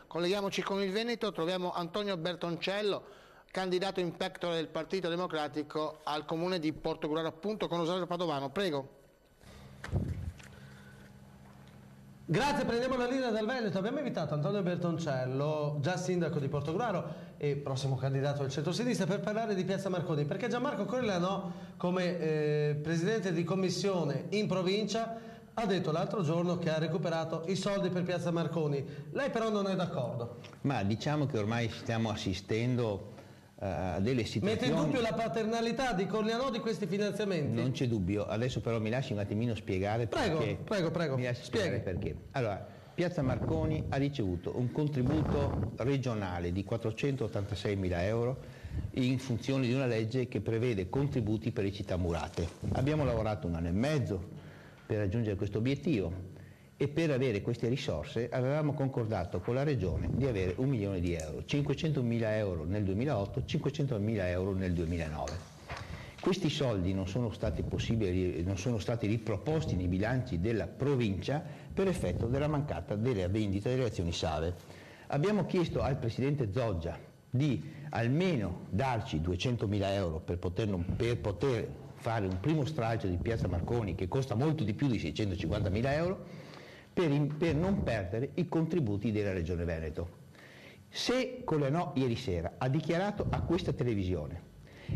Colleghiamoci con il Veneto, troviamo Antonio Bertoncello, candidato in pectore del Partito Democratico al comune di Portogruaro, appunto, con Rosario Padovano. Prego. Grazie, prendiamo la linea dal Veneto. Abbiamo invitato Antonio Bertoncello, già sindaco di Portogruaro e prossimo candidato del centro-sinistra, per parlare di Piazza Marconi, perché Gianmarco Corigliano, come presidente di commissione in provincia, ha detto l'altro giorno che ha recuperato i soldi per Piazza Marconi. Lei però non è d'accordo? Ma diciamo che ormai stiamo assistendo a delle situazioni... Mette in dubbio la paternalità di Corigliano di questi finanziamenti? Non c'è dubbio, adesso però mi lasci un attimino spiegare perché... Prego, mi lasci spiegare perché. Allora, Piazza Marconi ha ricevuto un contributo regionale di 486.000 euro in funzione di una legge che prevede contributi per le città murate. Abbiamo lavorato 1 anno e mezzo per raggiungere questo obiettivo e per avere queste risorse avevamo concordato con la Regione di avere 1 milione di euro, 500.000 euro nel 2008, 500.000 euro nel 2009. Questi soldi non sono stati riproposti nei bilanci della provincia per effetto della mancata della vendita delle azioni SAVE. Abbiamo chiesto al Presidente Zoggia di almeno darci 200.000 euro per poter fare un primo stralcio di Piazza Marconi, che costa molto di più di 650.000 euro, per non perdere i contributi della Regione Veneto. Se Corigliano ieri sera ha dichiarato a questa televisione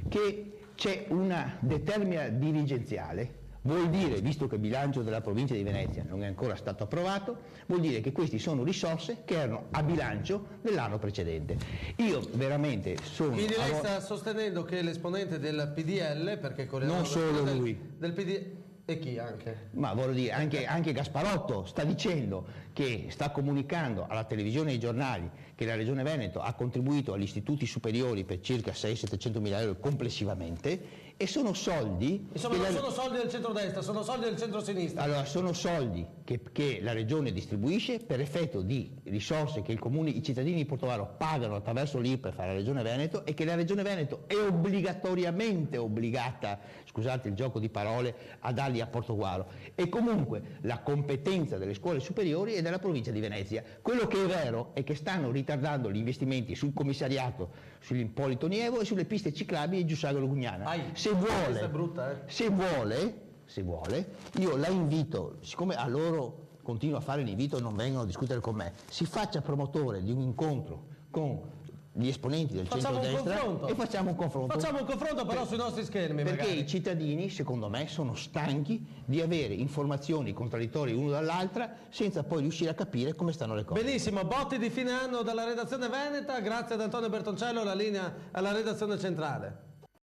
che c'è una determina dirigenziale, vuol dire, visto che il bilancio della provincia di Venezia non è ancora stato approvato, vuol dire che queste sono risorse che erano a bilancio dell'anno precedente. Io veramente sono... Quindi lei sta sostenendo che l'esponente del PDL, perché Corigliano... Non solo lui. Del PDL... E chi anche? Ma voglio dire, anche Gasparotto sta dicendo che sta comunicando alla televisione e ai giornali che la Regione Veneto ha contribuito agli istituti superiori per circa 600-700 mila euro complessivamente, e sono soldi... Insomma, non sono soldi del centrodestra, sono soldi del centrosinistra. Allora, sono soldi che la Regione distribuisce per effetto di risorse che i cittadini di Portogruaro pagano attraverso l'IRPEF alla Regione Veneto, e che la Regione Veneto è obbligatoriamente obbligata, scusate il gioco di parole, a darli a Portogruaro. E comunque la competenza delle scuole superiori è della provincia di Venezia. Quello che è vero è che stanno ritardando gli investimenti sul commissariato, sull'Impolito Nievo e sulle piste ciclabili di Giussagro Lugnana. Se vuole, io la invito, siccome a loro continuo a fare l'invito e non vengono a discutere con me, si faccia promotore di un incontro con gli esponenti del centro-destra e facciamo un confronto. Facciamo un confronto però sui nostri schermi, perché magari. I cittadini, secondo me, sono stanchi di avere informazioni contraddittorie l'una dall'altra senza poi riuscire a capire come stanno le cose. Benissimo, botti di fine anno dalla redazione veneta, grazie ad Antonio Bertoncello, la linea alla redazione centrale.